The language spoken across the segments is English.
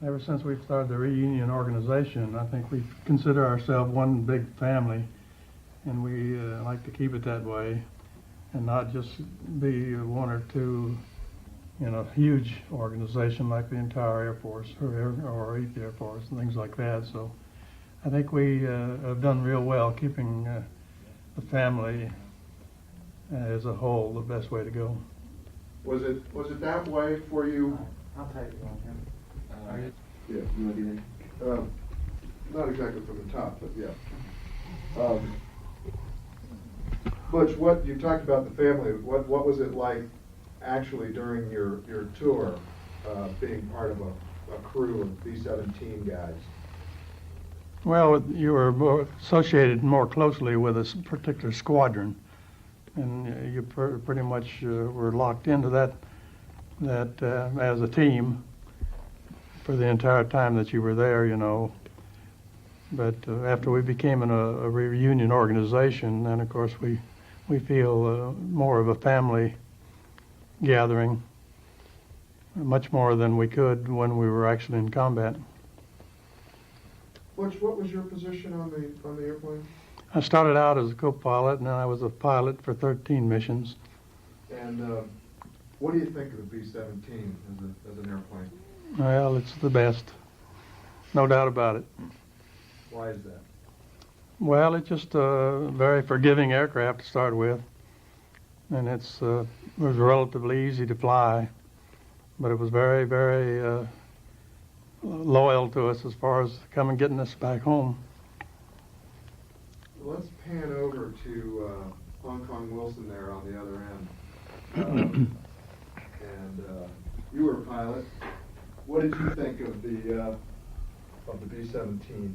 Ever since we've started the reunion organization, I think we consider ourselves one big family, and we like to keep it that way, and not just be one or two in a huge organization like the entire Air Force or 8th Air Force and things like that. So I think we have done real well keeping the family as a whole the best way to go. Was it that way for you? I'll take it on him. Yeah. You want to do that? Not exactly from the top, but yeah. Butch, what you talked about the family. What was it like actually during your tour, being part of a crew of B-17 guys? Well, you were associated more closely with a particular squadron, and you pretty much were locked into that as a team for the entire time that you were there, you know. But after we became a reunion organization, then of course we feel more of a family gathering, much more than we could when we were actually in combat. Butch, what was your position on the airplane? I started out as a co-pilot, and then I was a pilot for 13 missions. And what do you think of the B-17 as an airplane? Well, it's the best, no doubt about it. Why is that? Well, it's just a very forgiving aircraft to start with, and it was relatively easy to fly, but it was very, very loyal to us as far as getting us back home. Let's pan over to Hong Kong Wilson there on the other end. And you were a pilot. What did you think of the B-17?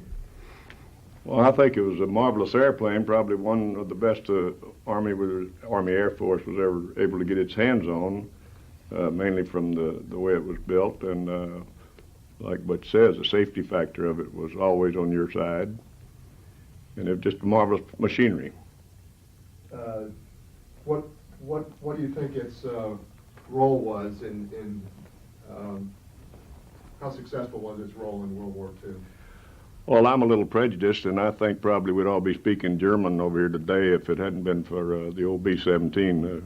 Well, I think it was a marvelous airplane, probably one of the best Army Air Force was ever able to get its hands on, mainly from the way it was built, and like Butch says, the safety factor of it was always on your side, and it was just marvelous machinery. What do you think its role was in how successful was its role in World War II? Well, I'm a little prejudiced, and I think probably we'd all be speaking German over here today if it hadn't been for the old B-17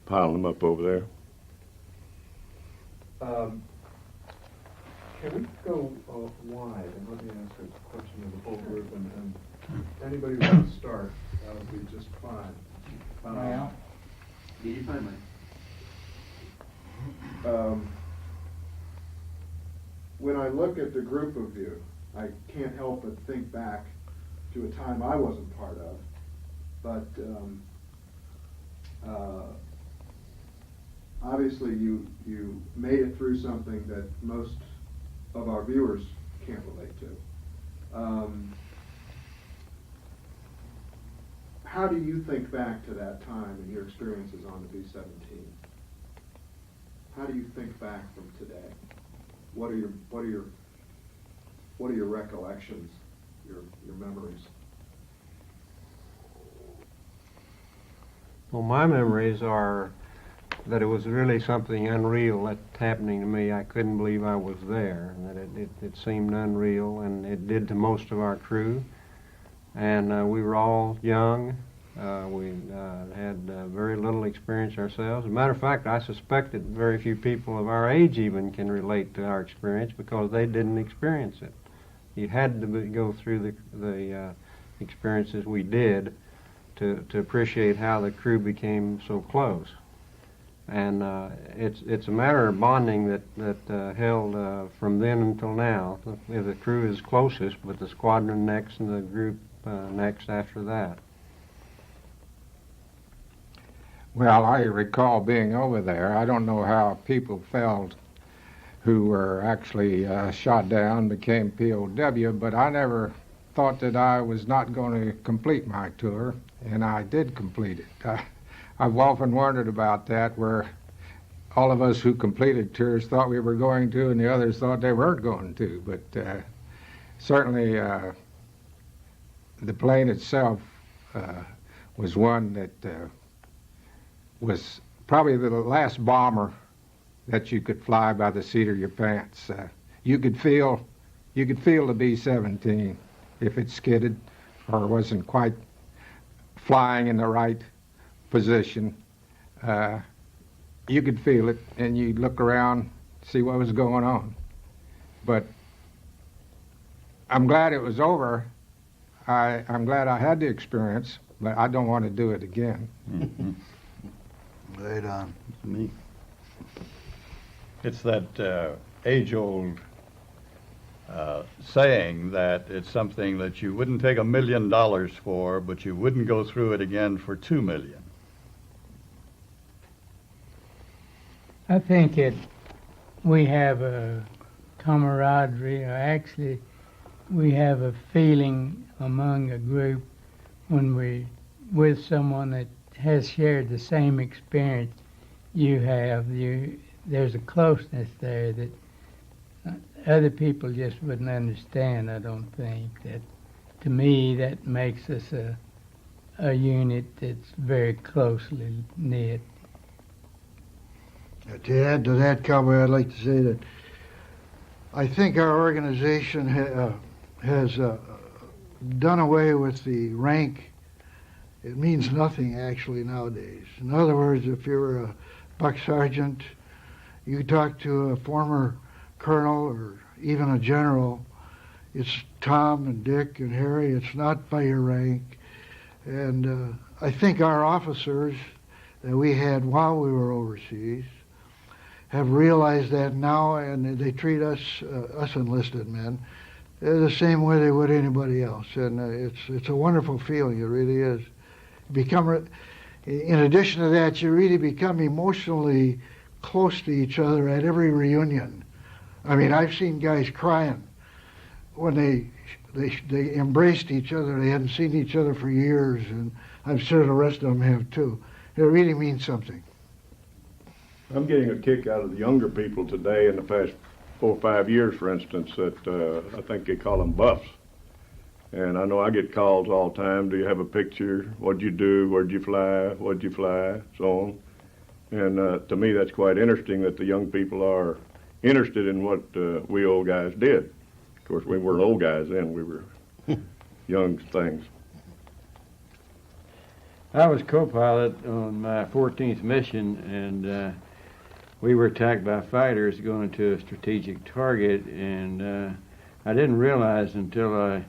piling them up over there. Can we go wide? And let me ask a question of the whole group, and anybody who wants to start, that would be just fine. Well, get your phone, man. When I look at the group of you, I can't help but think back to a time I wasn't part of, but obviously you made it through something that most of our viewers can't relate to. How do you think back to that time and your experiences on the B-17? How do you think back from today? What are your recollections, your memories? Well, my memories are that it was really something unreal that's happening to me. I couldn't believe I was there, and that it seemed unreal, and it did to most of our crew. And we were all young. We had very little experience ourselves. As a matter of fact, I suspect that very few people of our age even can relate to our experience because they didn't experience it. You had to go through the experiences we did to appreciate how the crew became so close. And it's a matter of bonding that held from then until now. The crew is closest, but the squadron next and the group next after that. Well, I recall being over there. I don't know how people felt who were actually shot down, became POW, but I never thought that I was not going to complete my tour, and I did complete it. I've often wondered about that, where all of us who completed tours thought we were going to, and the others thought they weren't going to. But certainly the plane itself was one that was probably the last bomber that you could fly by the seat of your pants. You could feel the B-17 if it skidded or wasn't quite flying in the right position. You could feel it, and you'd look around, see what was going on. But I'm glad it was over. I'm glad I had the experience, but I don't want to do it again. Right on. Me. It's that age-old saying that it's something that you wouldn't take $1 million for, but you wouldn't go through it again for $2 million. I think we have a camaraderie, or actually we have a feeling among a group when we with someone that has shared the same experience you have. There's a closeness there that other people just wouldn't understand. I don't think that. To me, that makes us a unit that's very closely knit. To add to that, Cowboy, I'd like to say that I think our organization has done away with the rank. It means nothing actually nowadays. In other words, if you're a buck sergeant, you talk to a former colonel or even a general, it's Tom and Dick and Harry. It's not by your rank. And I think our officers that we had while we were overseas have realized that now, and they treat us enlisted men, the same way they would anybody else. And it's a wonderful feeling. It really is. In addition to that, you really become emotionally close to each other at every reunion. I mean, I've seen guys crying when they embraced each other. They hadn't seen each other for years, and I'm sure the rest of them have too. It really means something. I'm getting a kick out of the younger people today in the past 4 or 5 years, for instance, that I think they call them buffs. And I know I get calls all the time. Do you have a picture? What'd you do? Where'd you fly? What'd you fly? So on. And to me, that's quite interesting that the young people are interested in what we old guys did. Of course, we weren't old guys then. We were young things. I was co-pilot on my 14th mission, and we were attacked by fighters going into a strategic target, and I didn't realize until I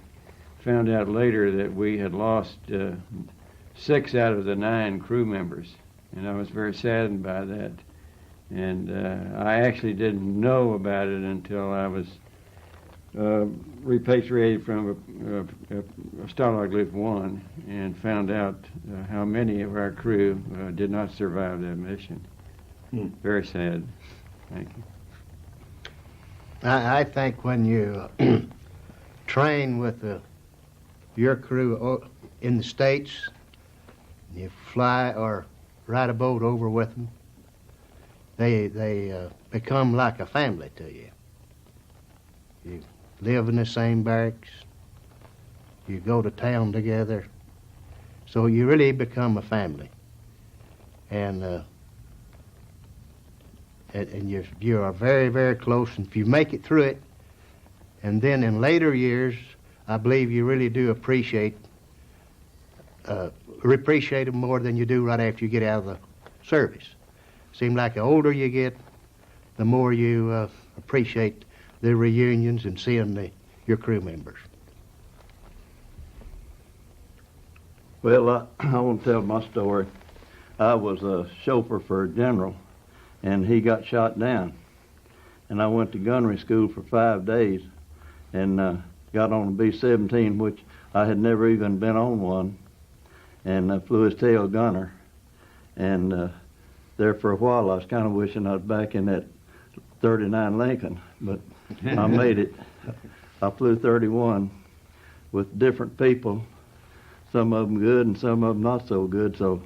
found out later that we had lost 6 out of the 9 crew members, and I was very saddened by that. And I actually didn't know about it until I was repatriated from Stalag Luft 1 and found out how many of our crew did not survive that mission. Very sad. Thank you. I think when you train with your crew in the States, you fly or ride a boat over with them, they become like a family to you. You live in the same barracks. You go to town together. So you really become a family. And you are very, very close. And if you make it through it, and then in later years, I believe you really do appreciate them more than you do right after you get out of the service. Seems like the older you get, the more you appreciate the reunions and seeing your crew members. Well, I want to tell my story. I was a chauffeur for a general, and he got shot down. And I went to gunnery school for 5 days and got on a B-17, which I had never even been on one, and flew his tail gunner. And there for a while I was kind of wishing I was back in that 39 Lincoln, but I made it. I flew 31 with different people, some of them good and some of them not so good, so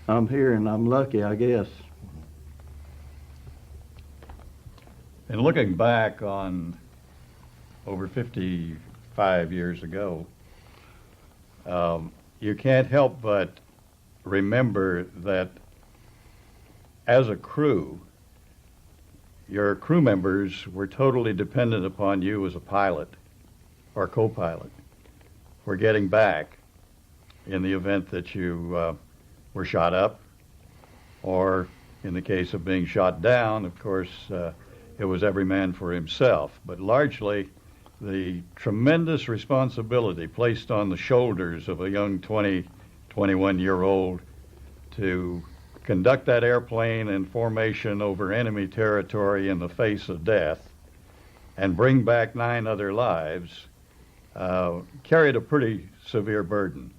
I'm here and I'm lucky, I guess. And looking back on over 55 years ago, you can't help but remember that as a crew, your crew members were totally dependent upon you as a pilot or co-pilot for getting back in the event that you were shot up, or in the case of being shot down, of course, it was every man for himself. But largely, the tremendous responsibility placed on the shoulders of a young 20, 21-year-old to conduct that airplane in formation over enemy territory in the face of death and bring back 9 other lives carried a pretty severe burden.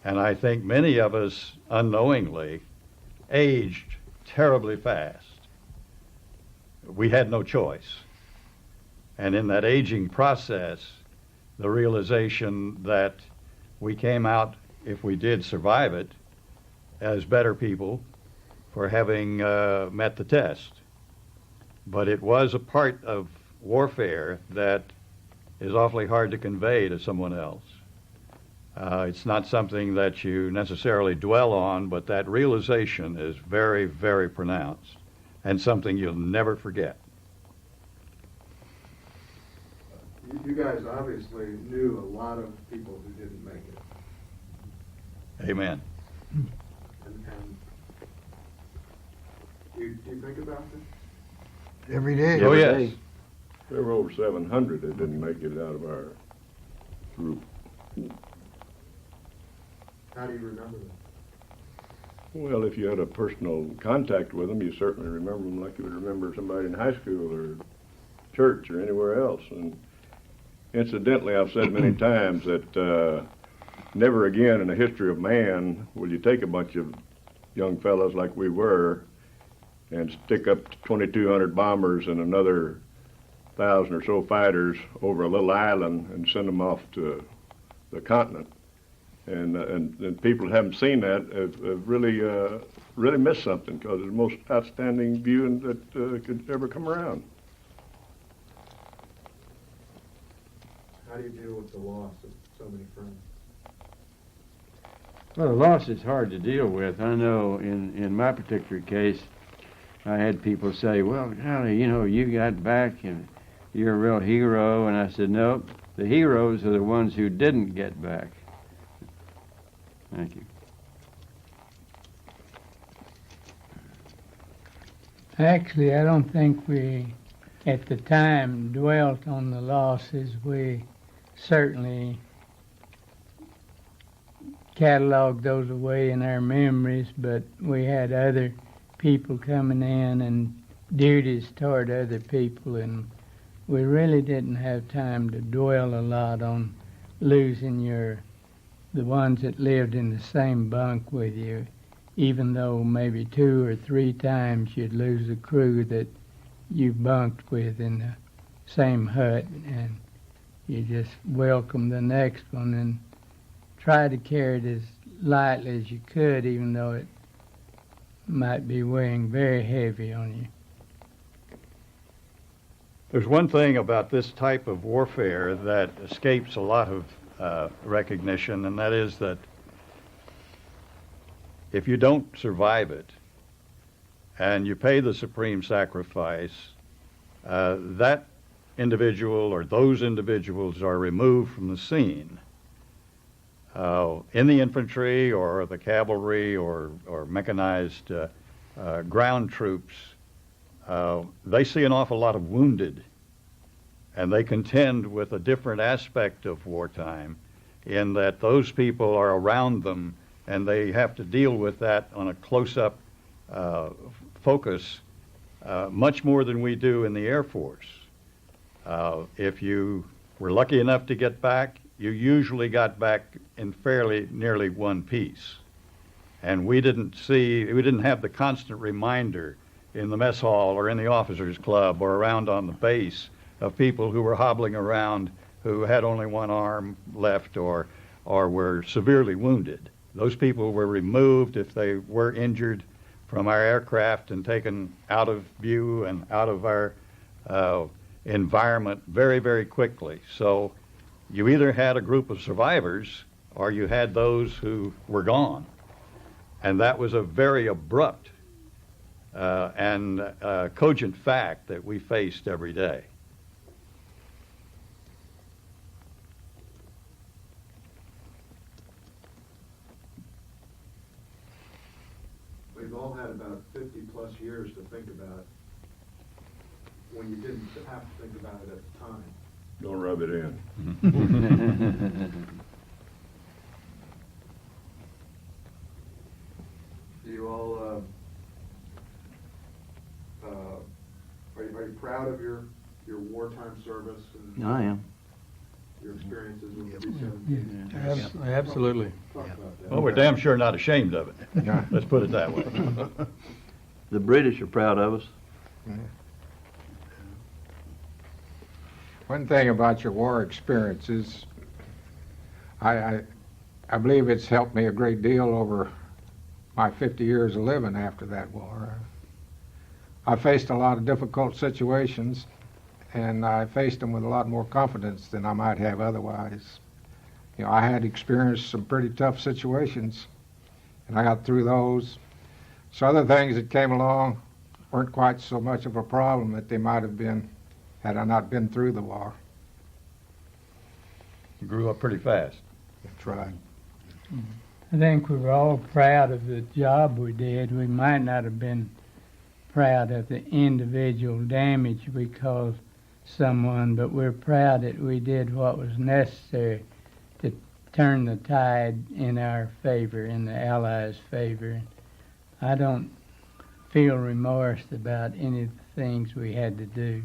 And I think many of us unknowingly aged terribly fast. We had no choice. And in that aging process, the realization that we came out, if we did survive it, as better people for having met the test. But it was a part of warfare that is awfully hard to convey to someone else. It's not something that you necessarily dwell on, but that realization is very, very pronounced and something you'll never forget. You guys obviously knew a lot of people who didn't make it. Amen. And do you think about this? Every day. Oh, yes. There were over 700 that didn't make it out of our group. How do you remember them? Well, if you had a personal contact with them, you certainly remember them like you would remember somebody in high school or church or anywhere else. And incidentally, I've said many times that never again in the history of man will you take a bunch of young fellows like we were and stick up 2,200 bombers and another 1,000 or so fighters over a little island and send them off to the continent. And people who haven't seen that have really missed something, because it's the most outstanding view that could ever come around. How do you deal with the loss of so many friends? Well, the loss is hard to deal with. I know in my particular case, I had people say, well, golly, you got back and you're a real hero. And I said, no, the heroes are the ones who didn't get back. Thank you. Actually, I don't think we, at the time, dwelt on the losses. We certainly cataloged those away in our memories, but we had other people coming in and duties toward other people, and we really didn't have time to dwell a lot on losing the ones that lived in the same bunk with you, even though maybe 2 or 3 times you'd lose a crew that you bunked with in the same hut, and you just welcome the next one and try to carry it as lightly as you could, even though it might be weighing very heavy on you. There's one thing about this type of warfare that escapes a lot of recognition, and that is that if you don't survive it and you pay the supreme sacrifice, that individual or those individuals are removed from the scene. In the infantry or the cavalry or mechanized ground troops, they see an awful lot of wounded, and they contend with a different aspect of wartime in that those people are around them and they have to deal with that on a close-up focus much more than we do in the Air Force. If you were lucky enough to get back, you usually got back in fairly nearly one piece. And we didn't have the constant reminder in the mess hall or in the officers' club or around on the base of people who were hobbling around who had only one arm left or were severely wounded. Those people were removed if they were injured from our aircraft and taken out of view and out of our environment very, very quickly. So you either had a group of survivors or you had those who were gone. And that was a very abrupt and cogent fact that we faced every day. We've all had about 50-plus years to think about it when you didn't have to think about it at the time. Don't rub it in. Do you all, are you proud of your wartime service and I am. your experiences with the B-17? Absolutely. Talk about that. Well, we're damn sure not ashamed of it. Yeah. Let's put it that way. The British are proud of us. One thing about your war experiences, I believe it's helped me a great deal over my 50 years of living after that war. I faced a lot of difficult situations, and I faced them with a lot more confidence than I might have otherwise. You know, I had experienced some pretty tough situations, and I got through those. So other things that came along weren't quite so much of a problem that they might have been had I not been through the war. You grew up pretty fast. That's right. I think we were all proud of the job we did. We might not have been proud of the individual damage we caused someone, but we're proud that we did what was necessary to turn the tide in our favor, in the Allies' favor. I don't feel remorse about any of the things we had to do.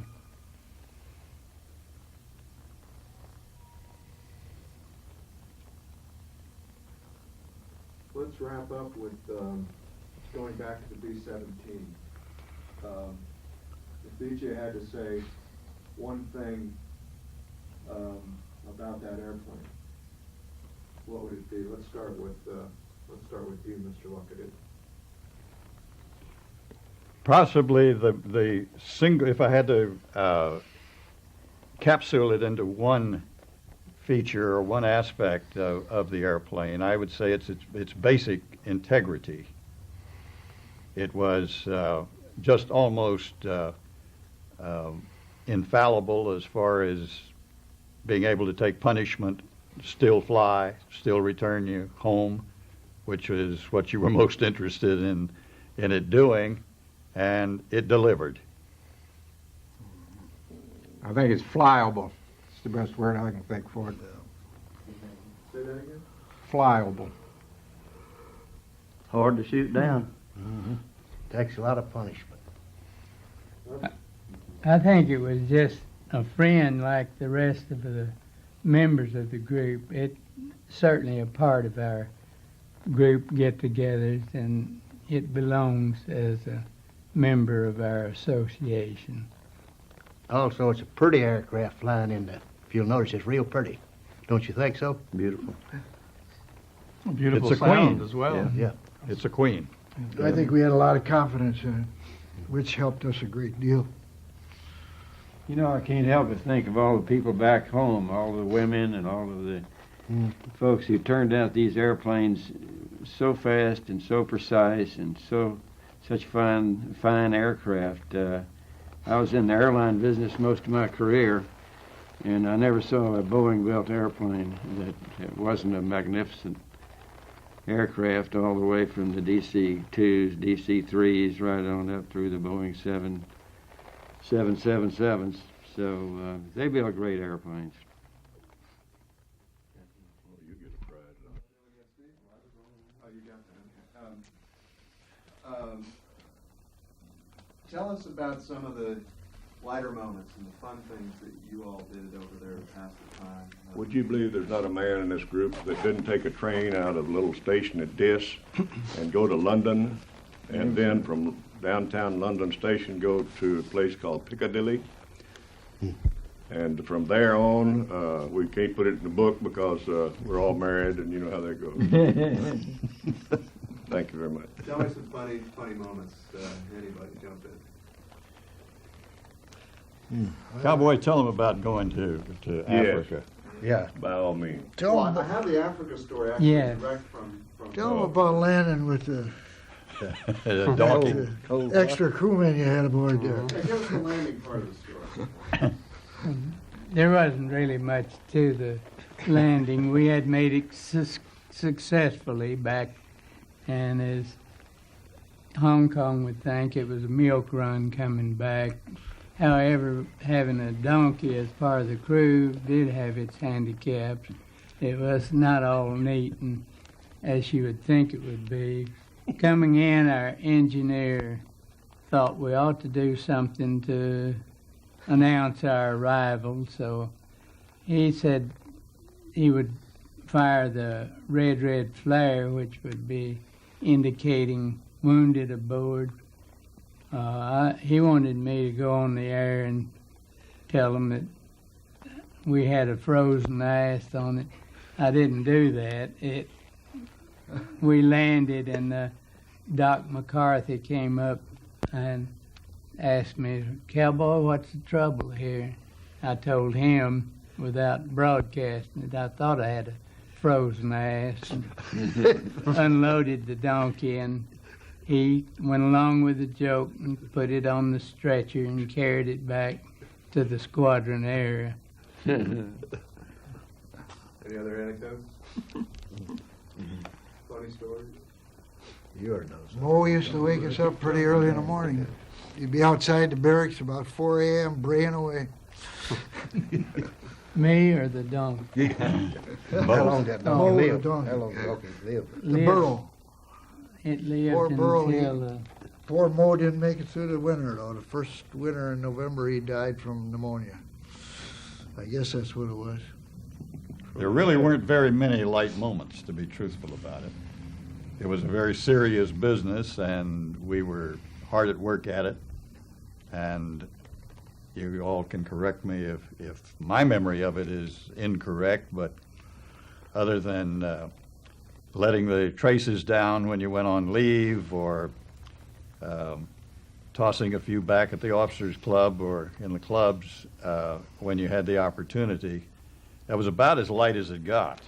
Let's wrap up with going back to the B-17. If BJ had to say one thing about that airplane, what would it be? Let's start with you, Mr. Luckett. Possibly the single, if I had to capsule it into one feature or one aspect of the airplane, I would say its basic integrity. It was just almost infallible as far as being able to take punishment, still fly, still return you home, which is what you were most interested in it doing, and it delivered. I think it's flyable. It's the best word I can think for it. Say that again? Flyable. Hard to shoot down. Takes a lot of punishment. I think it was just a friend like the rest of the members of the group. It's certainly a part of our group get-togethers, and it belongs as a member of our association. Also, it's a pretty aircraft flying in there. If you'll notice, it's real pretty. Don't you think so? Beautiful. Beautiful It's a sound queen. as well. Yeah. Yeah. It's a queen. I think we had a lot of confidence in it, which helped us a great deal. You know, I can't help but think of all the people back home, all the women and all of the folks who turned out these airplanes so fast and so precise and such fine aircraft. I was in the airline business most of my career, and I never saw a Boeing-built airplane that wasn't a magnificent aircraft, all the way from the DC-2s, DC-3s, right on up through the Boeing 777s. So they built great airplanes. You get a prize. Oh, you got that. Tell us about some of the lighter moments and the fun things that you all did over there to pass the time. Would you believe there's not a man in this group that didn't take a train out of a little station at Diss and go to London, and then from downtown London station go to a place called Piccadilly? And from there on, we can't put it in the book because we're all married, and you know how that goes. Thank you very much. Tell me some funny moments. Anybody jump in. Cowboy, tell them about going to Africa. Yeah. By all means. Tell Well, them, I have the Africa story actually Yeah. direct from tell them about landing with the A donkey. Extra crewmen you had aboard there. Hey, give us the landing part of the story. There wasn't really much to the landing. We had made it successfully back, and as Hong Kong would think, it was a milk run coming back. However, having a donkey as part of the crew did have its handicaps. It was not all neat and as you would think it would be. Coming in, our engineer thought we ought to do something to announce our arrival, so he said he would fire the red flare, which would be indicating wounded aboard. He wanted me to go on the air and tell them that we had a frozen ice on it. I didn't do that. We landed, and Doc McCarthy came up and asked me, "Cowboy, what's the trouble here?" I told him without broadcasting it. I thought I had a frozen ass, and unloaded the donkey, and he went along with the joke and put it on the stretcher and carried it back to the squadron area. Any other anecdotes? Funny stories? Mo used to wake us up pretty early in the morning. You'd be outside the barracks about 4 a.m. braying away. Me or the donkey? How long that Oh, donkey the lived? donkey. How long the donkey lived? The burro. It lived Poor burro, until Poor Mo didn't make it through the winter, though. The first winter in November, he died from pneumonia. I guess that's what it was. There really weren't very many light moments, to be truthful about it. It was a very serious business, and we were hard at work at it. And you all can correct me if my memory of it is incorrect, but other than letting the traces down when you went on leave, or tossing a few back at the officers' club or in the clubs when you had the opportunity, that was about as light as it got.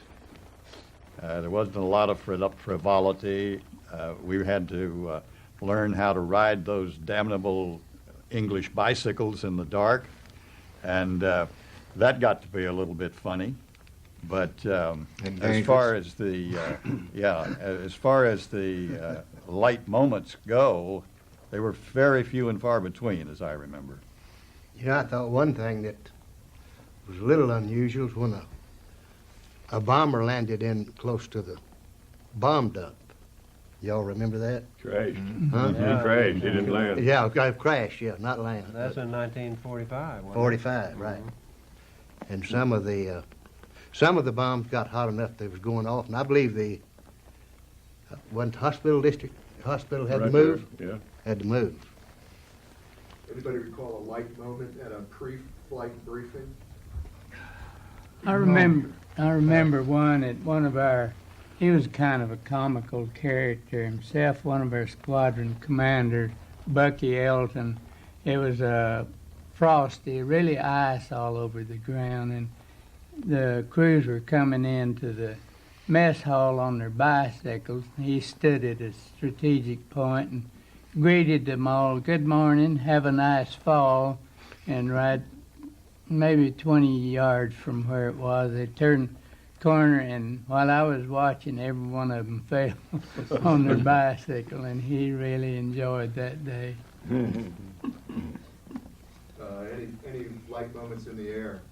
There wasn't a lot of frivolity. We had to learn how to ride those damnable English bicycles in the dark, and that got to be a little bit funny. But as far as the light moments go, they were very few and far between, as I remember. You know, I thought one thing that was a little unusual was when a bomber landed in close to the bomb dump. Y'all remember that? Crashed. Huh? He crashed. He didn't land. Yeah, crash, yeah, not land. That's in 1945, wasn't it? 45, right. And some of the bombs got hot enough they was going off, and I believe the one hospital had to Right move. there, yeah. Had to move. Anybody recall a light moment at a pre-flight briefing? I remember one at one of our, he was kind of a comical character himself, one of our squadron commanders, Bucky Elton. It was frosty, really ice all over the ground, and the crews were coming into the mess hall on their bicycles. He stood at a strategic point and greeted them all, "Good morning, have a nice fall," and right maybe 20 yards from where it was, they turned the corner, and while I was watching, every one of them fell on their bicycle, and he really enjoyed that day. Any light moments in the air?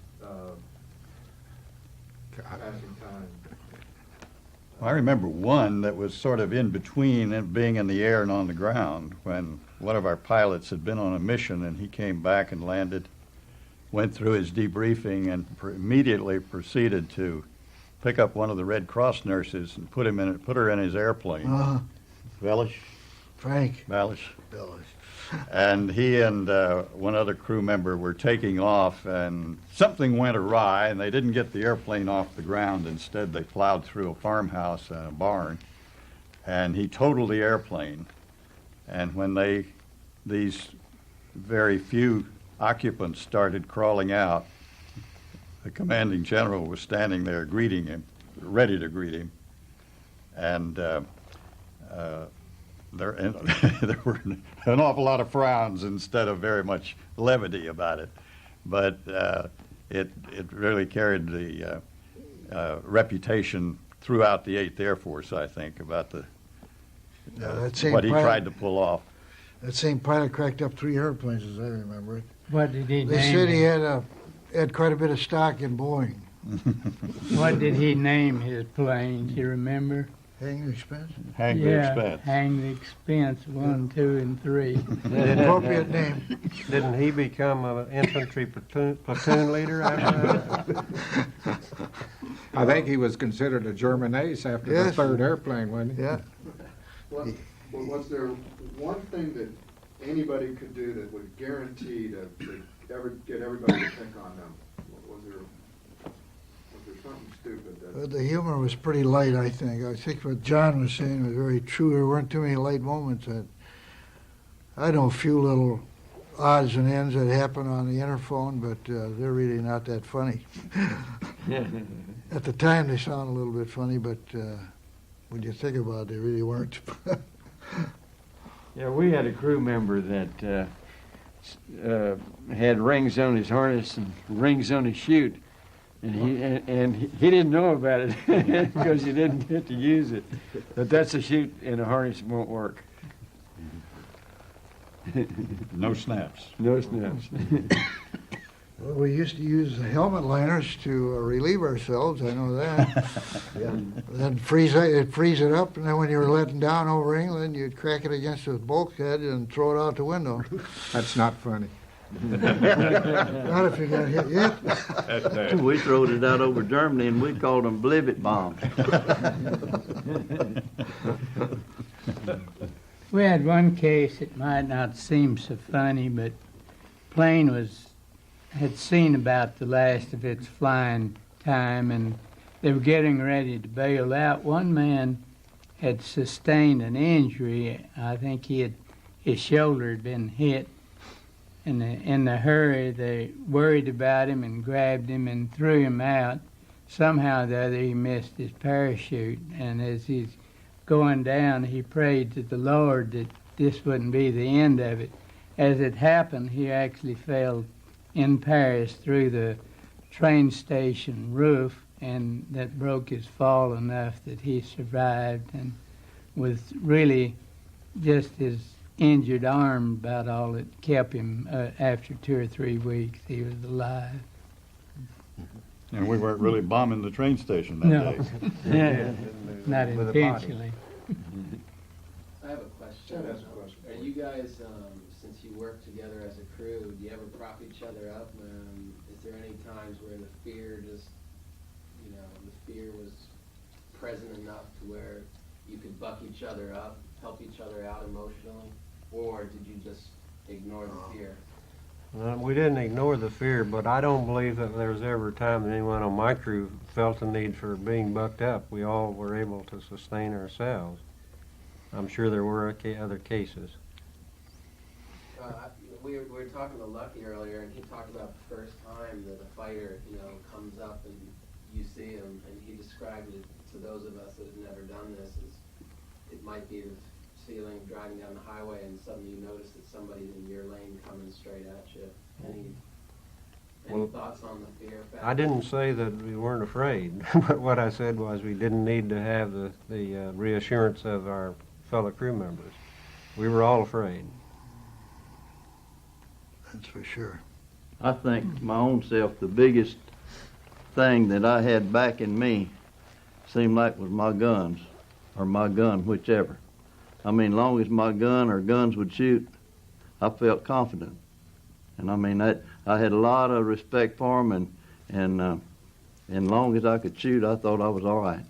Passing time. I remember one that was sort of in between being in the air and on the ground, when one of our pilots had been on a mission and he came back and landed, went through his debriefing, and immediately proceeded to pick up one of the Red Cross nurses and put her in his airplane. Bellish? Frank. Bellish. Bellish. And he and one other crew member were taking off, and something went awry, and they didn't get the airplane off the ground. Instead, they plowed through a farmhouse and a barn, and he totaled the airplane. And when these very few occupants started crawling out, the commanding general was standing there greeting him, ready to greet him. And there, there were an awful lot of frowns instead of very much levity about it. But it really carried the reputation throughout the 8th Air Force, I think, about the that same what he pilot- tried to pull off. That same pilot cracked up 3 airplanes, as I remember it. What did he They name said he it? had quite a bit of stock in Boeing. What did he name his planes? You remember? Hang the expense? Hang the Yeah, expense. Hang the Expense, 1, 2, and 3. Appropriate name. Didn't he become an infantry platoon leader after that? I think he was considered a German ace after the Yes. 3rd airplane, wasn't he? Yeah. Well, was there one thing that anybody could do that would guarantee to get everybody to pick on them? Was there something stupid that? The humor was pretty light, I think. I think what John was saying was very true. There weren't too many light moments. I know a few little odds and ends that happen on the interphone, but they're really not that funny. At the time, they sound a little bit funny, but when you think about it, they really weren't. Yeah, we had a crew member that had rings on his harness and rings on his chute, and he didn't know about it because he didn't get to use it. But that's a chute and a harness won't work. No snaps. No snaps. Well, we used to use the helmet liners to relieve ourselves. I know that. Then it'd freeze it up, and then when you were letting down over England, you'd crack it against the bulkhead and throw it out the window. That's not funny. Not if you got hit yet. That's nasty. We throwed it out over Germany, and we called them blivet bombs. We had one case, it might not seem so funny, but plane had seen about the last of its flying time, and they were getting ready to bail out. One man had sustained an injury. I think his shoulder had been hit. And in the hurry, they worried about him and grabbed him and threw him out. Somehow or the other, he missed his parachute, and as he's going down, he prayed to the Lord that this wouldn't be the end of it. As it happened, he actually fell in Paris through the train station roof, and that broke his fall enough that he survived, and with really just his injured arm about all that kept him. After 2 or 3 weeks, he was alive. And we weren't really bombing the train station that No. day. Yeah, not With a body. intentionally. I have a question. Chad has a question. Are you guys, since you work together as a crew, do you ever prop each other up? Is there any times where the fear the fear was present enough to where you could buck each other up, help each other out emotionally? Or did you just ignore the fear? We didn't ignore the fear, but I don't believe that there was ever a time that anyone on my crew felt the need for being bucked up. We all were able to sustain ourselves. I'm sure there were other cases. We were talking to Lucky earlier, and he talked about the first time that a fighter, comes up and you see him, and he described it to those of us that have never done this as it might be the ceiling driving down the highway, and suddenly you notice that somebody's in your lane coming straight at you. Any thoughts on the fear factor? I didn't say that we weren't afraid, but what I said was we didn't need to have the reassurance of our fellow crew members. We were all afraid. That's for sure. I think my own self, the biggest thing that I had back in me seemed like was my guns, or my gun, whichever. I mean, long as my gun or guns would shoot, I felt confident. And I mean, I had a lot of respect for them, and long as I could shoot, I thought I was all right.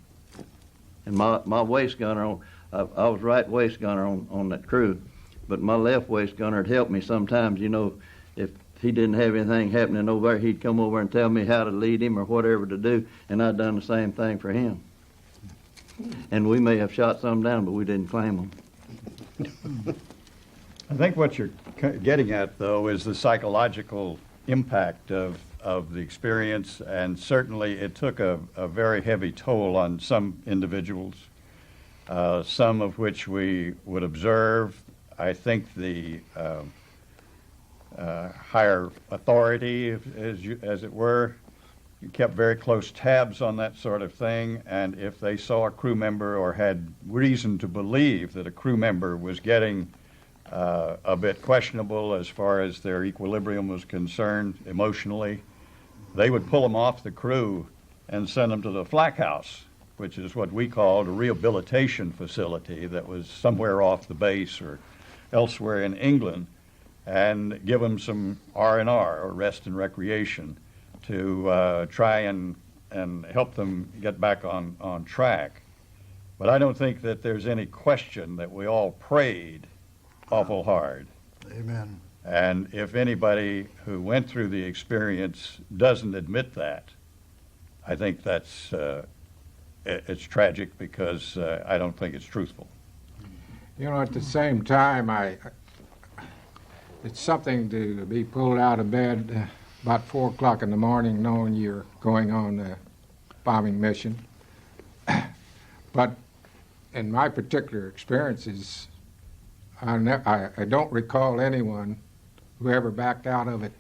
And my waist gunner, I was right waist gunner on that crew, but my left waist gunner had helped me sometimes. If he didn't have anything happening over there, he'd come over and tell me how to lead him or whatever to do, and I'd done the same thing for him. And we may have shot some down, but we didn't claim them. I think what you're getting at, though, is the psychological impact of the experience, and certainly it took a very heavy toll on some individuals. some of which we would observe. I think the higher authority, as it were, kept very close tabs on that sort of thing, and if they saw a crew member or had reason to believe that a crew member was getting a bit questionable as far as their equilibrium was concerned emotionally, they would pull them off the crew and send them to the flak house, which is what we called a rehabilitation facility that was somewhere off the base or elsewhere in England, and give them some R&R, or rest and recreation, to try and help them get back on track. But I don't think that there's any question that we all prayed awful hard. Amen. And if anybody who went through the experience doesn't admit that, I think that's it's tragic, because I don't think it's truthful. You know, at the same time, it's something to be pulled out of bed about 4 o'clock in the morning knowing you're going on a bombing mission. But in my particular experiences, I don't recall anyone who ever backed out of it.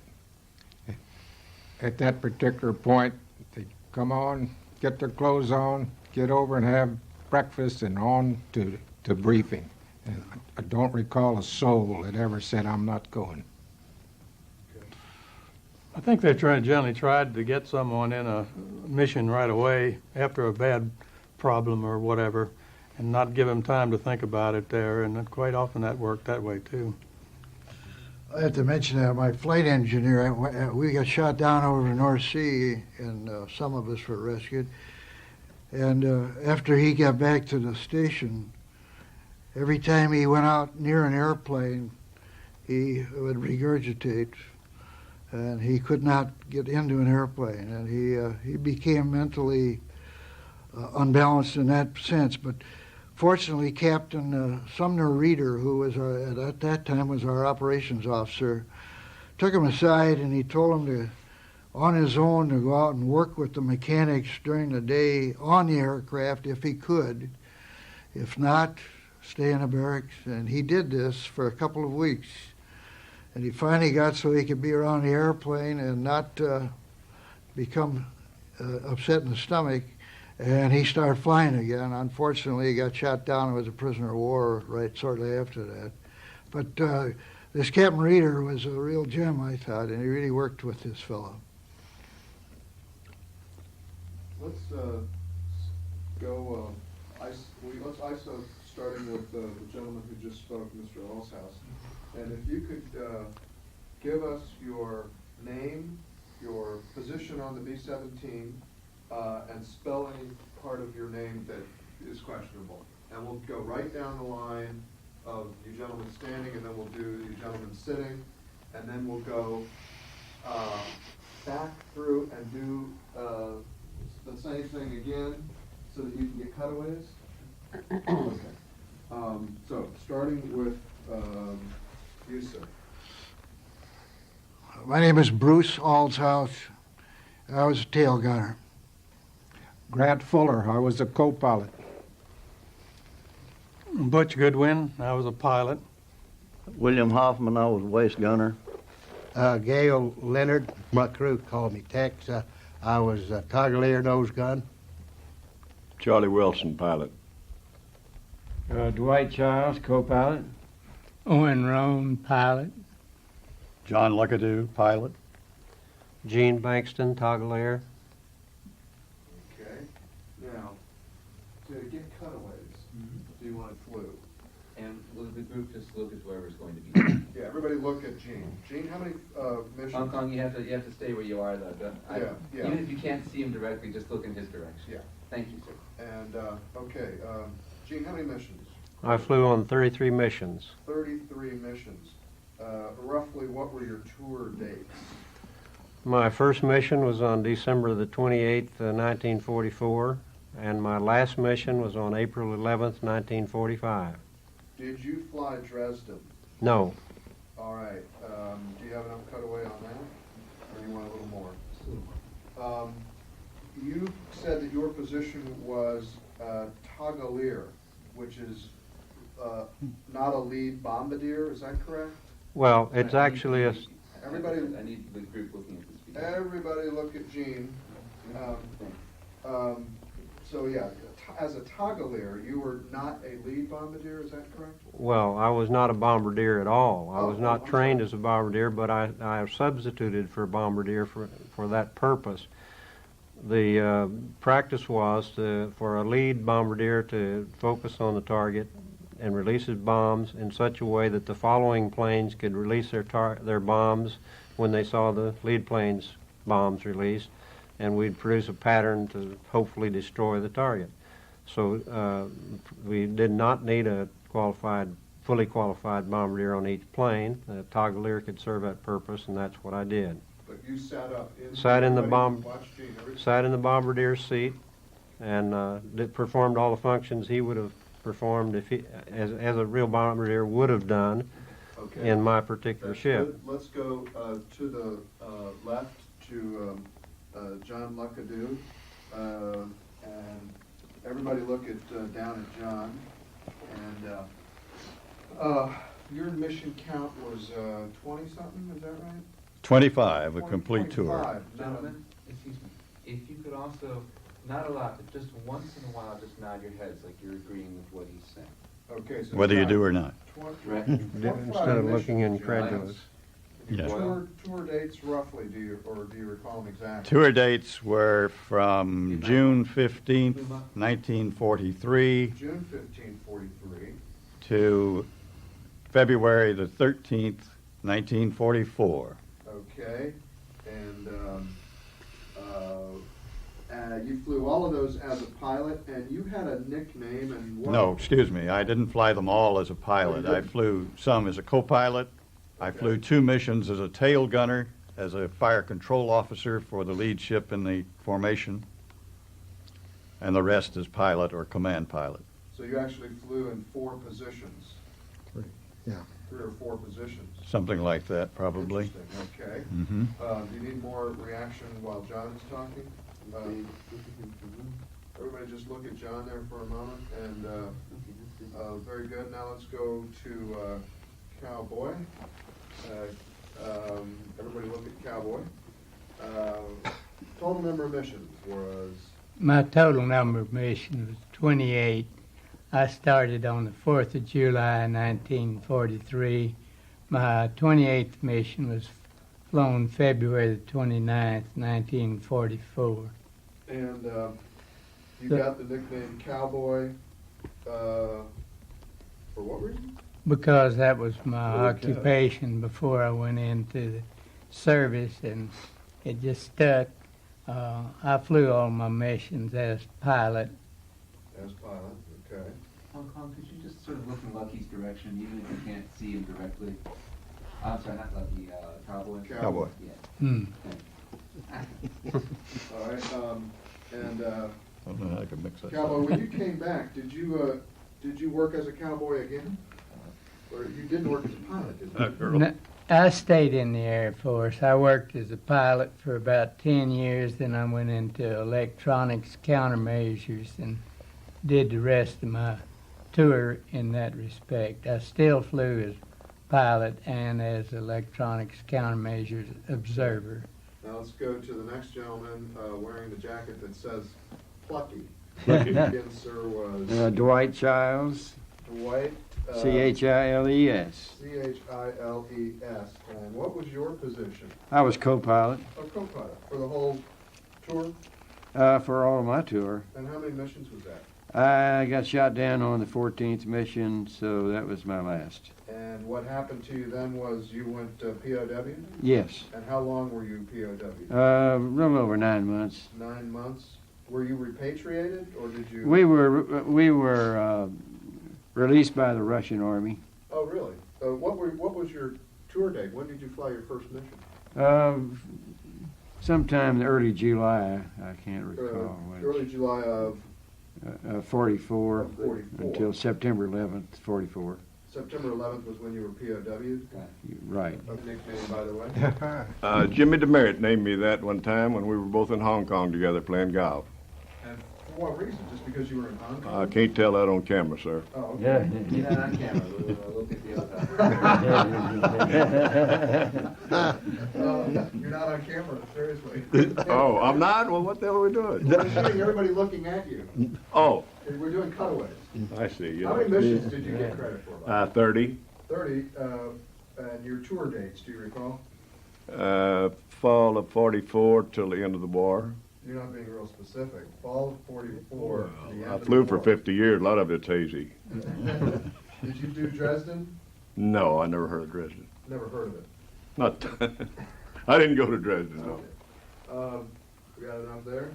At that particular point, they come on, get their clothes on, get over and have breakfast, and on to briefing. And I don't recall a soul that ever said, "I'm not going." I think they generally tried to get someone in a mission right away after a bad problem or whatever, and not give them time to think about it there, and quite often that worked that way too. I have to mention that my flight engineer, we got shot down over the North Sea, and some of us were rescued. And after he got back to the station, every time he went out near an airplane, he would regurgitate, and he could not get into an airplane, and he became mentally unbalanced in that sense. But fortunately, Captain Sumner Reeder, who was at that time was our operations officer, took him aside and he told him to, on his own, to go out and work with the mechanics during the day on the aircraft if he could. If not, stay in the barracks. And he did this for a couple of weeks. And he finally got so he could be around the airplane and not become upset in the stomach. And he started flying again. Unfortunately, he got shot down and was a prisoner of war right shortly after that. But this Captain Reeder was a real gem, I thought, and he really worked with this fellow. Let's go. Let's ISO starting with the gentleman who just spoke, Mr. Allshouse. And if you could give us your name, your position on the B-17, and spell any part of your name that is questionable. And we'll go right down the line of you gentlemen standing, and then we'll do you gentlemen sitting, and then we'll go back through and do the same thing again so that you can get cutaways. Okay. So starting with you, sir. My name is Bruce Allshouse. I was a tail gunner. Grant Fuller, I was a co-pilot. Butch Goodwin, I was a pilot. William Hoffman, I was waist gunner. Gail Leonard, my crew called me Tex. I was a Toggle nose gun. Charlie Wilson, pilot. Dwight Childs, co-pilot. Owen Roan, pilot. John Luckadoo, pilot. Gene Bankston, Toggler. Okay. Now, to get cutaways, do you want it flew? And will the group just look at whoever's going to be? Yeah, everybody look at Gene. Gene, how many missions? Hong Kong, you have to stay where you are, though. Yeah. Even if you can't see him directly, just look in his direction. Yeah. Thank you, sir. And, okay, Gene, how many missions? I flew on 33 missions. 33 missions. Roughly, what were your tour dates? My first mission was on December the 28th, 1944, and my last mission was on April 11th, 1945. Did you fly Dresden? No. All right. Do you have enough cutaway on that? Or do you want a little more? You said that your position was Toggler. which is not a lead bombardier, is that correct? Well, it's actually a, Everybody, I need the group looking at this. video. everybody look at Gene. So yeah, as a toggler, you were not a lead bombardier, is that correct? well, I was not a bombardier at all. I was Oh, not I'm trained sorry. as a bombardier, but I substituted for a bombardier for that purpose. The practice was for a lead bombardier to focus on the target and release his bombs in such a way that the following planes could release their bombs when they saw the lead plane's bombs released, and we'd produce a pattern to hopefully destroy the target. So we did not need a fully qualified bombardier on each plane. The toggler could serve that purpose, and that's what I did. But you sat up in. Sat in the everybody watched Gene, Sat in the bombardier's seat and performed all the functions he would have performed if he, as a real bombardier would have done Okay. in my particular That's ship. good. Let's go to the left to John Luckadoo. And everybody look at down at John. And your mission count was 20-something, is that right? 25, a complete tour. 25. Gentlemen, excuse me, if you could also, not a lot, but just once in a while, just nod your heads like you're agreeing with what he's saying. Okay, so Whether you John, do or not. 20 Instead of looking missions, incredulous. Yeah. Tour dates roughly, do you recall them exactly? Tour dates were from June 15th, 1943 June 15, 43. to February the 13th, 1944. Okay, and you flew all of those as a pilot, and you had a nickname and what? No, excuse me, I didn't fly them all as a pilot. I flew some as a co-pilot. I flew 2 missions as a tail gunner, as a fire control officer for the lead ship in the formation, and the rest as pilot or command pilot. So you actually flew in 4 positions? yeah. 3 or 4 positions? Something like that, probably. Interesting, okay. Mm-hmm. Do you need more reaction while John is talking? Everybody just look at John there for a moment, and very good. Now let's go to Cowboy. Everybody look at Cowboy. Total number of missions was? My total number of missions was 28. I started on the 4th of July, 1943. My 28th mission was flown February the 29th, 1944. And you got the nickname Cowboy for what reason? Because that was my Okay. occupation before I went into the service, and it just stuck. I flew all my missions as pilot. As pilot, okay. Hong Kong, could you just sort of look in Lucky's direction, even if you can't see him directly? I'm sorry, not Lucky, Cowboy. Cowboy. Yeah. Hmm. All right, and I don't know how I could mix that Cowboy, up. when you came back, did you work as a cowboy again? Or you didn't work as a pilot, did you? N- I stayed in the Air Force. I worked as a pilot for about 10 years, then I went into electronics countermeasures and did the rest of my tour in that respect. I still flew as pilot and as electronics countermeasures observer. Now let's go to the next gentleman wearing the jacket that says Plucky. Plucky. Again, sir, was Dwight Childs, Dwight. Chiles. Chiles. And what was your position? I was co-pilot Oh, co-pilot for the whole tour? for all of my tour. And how many missions was that? I got shot down on the 14th mission, so that was my last. And what happened to you then was you went POW? Yes. And how long were you POW? A little over 9 months. 9 months. Were you repatriated, or did you? We were released by the Russian army. Oh, really? What was your tour date? When did you fly your first mission? Sometime in early July, I can't recall. Early July of 44 44. until September 11th, 44. September 11th was when you were POW'd? Right. A nickname, by the way. Jimmy DeMeritt named me that one time when we were both in Hong Kong together playing golf. And For what reason? Just because you were in Hong Kong? I can't tell that on camera, sir. Oh, okay. Yeah. You're not on camera, we'll get the other You're not on camera, seriously. Oh, I'm not? Well, what the hell are we doing? We're shooting everybody looking at you. Oh, We're doing cutaways. I see. You How know. many missions did you get credit for? Bob? 30. 30, and your tour dates, do you recall? Fall of 44 till the end of the war. You're not being real specific. Fall of 44. the end I of the flew for war. 50 years. A lot of it's hazy. Did you do Dresden? No, I never heard of Dresden. Never heard of it. Not. I didn't go to Dresden. No. We got enough there?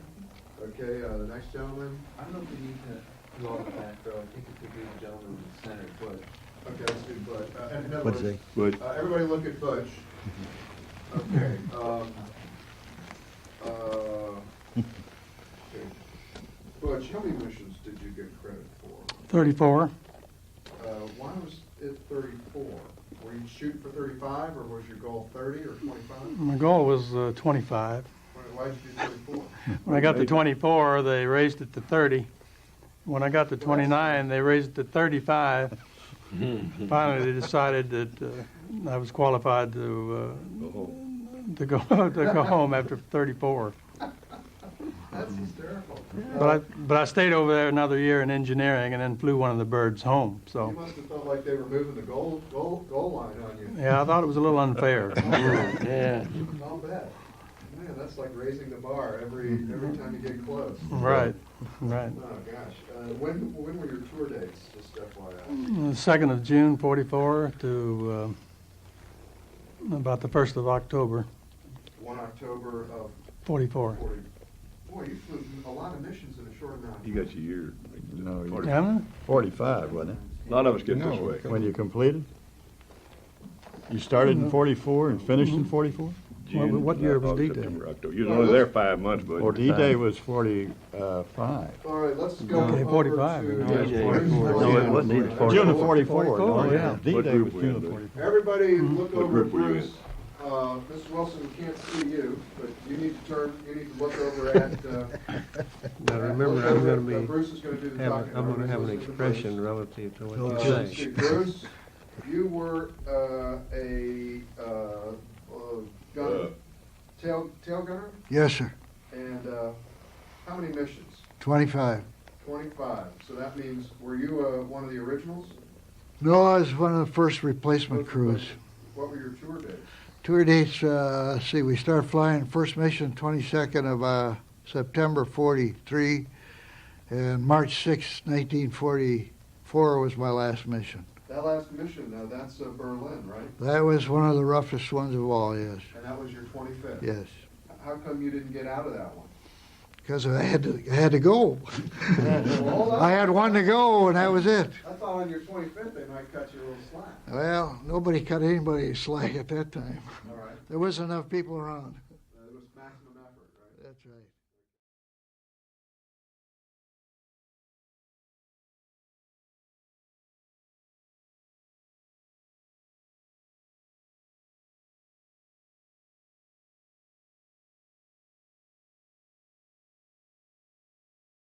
Okay, the next gentleman. I don't know if we need to do all the back row, I think if we do the gentleman in the center, but. Okay, let's do Butch. In other What's words, But everybody look at Butch. Okay. Okay. Butch, how many missions did you get credit for? 34. Why was it 34? Were you shooting for 35, or was your goal 30 or 25? My goal was 25. Why'd you do 34? When I got to 24, they raised it to 30. When I got to 29, they raised it to 35. Finally, they decided that I was qualified to go home after 34. That's hysterical. But I stayed over there another year in engineering and then flew one of the birds home. You So must have felt like they were moving the goal line on you. yeah, I thought it was a little unfair. Yeah. I'll bet. Man, that's like raising the bar every time you get close. Right, right. Oh gosh. When were your tour dates? Just FYI. The 2nd of June, 44, to about the 1st of October, 1 October of 44. 40. Boy, you flew a lot of missions in a short amount of you time. got your year. No, you- 40. Haven't 45, wasn't it? A lot of us get No, this way. okay. When you completed? You started in 44 and finished in 44? Well, what year was August, D-Day? September, October. You was only there 5 months, but. Or D-Day was 45. All right, let's go Okay, over 45. to... No, it wasn't either 44. June of 44. Oh, no, yeah. D-Day What was group were you June of in? 44. Everybody look What over group at were you Bruce. Mr. Wilson, we can't see you, but you need to look over at... Now remember, I'm gonna be, Bruce is gonna do the talking. I'm gonna have an Listen to expression Bruce. relative to what Let's you see, say. Bruce, you were gunner, tail gunner, Yes, sir. and how many missions? 25. 25. So that means, were you one of the originals? No, I was one of the first replacement crews. What were your tour dates? Tour dates, let's see, we started flying first mission 22nd of September 43, and March 6, 1944 was my last mission. That last mission, that's Berlin, right? That was one of the roughest ones of all, yes. And that was your 25th? Yes. How come you didn't get out of that one? Because I had to go. Well, hold on. I had one to go, and that was it. I thought on your 25th they might cut you a little slack. Well, nobody cut anybody slack at that time. All right. There wasn't enough people around.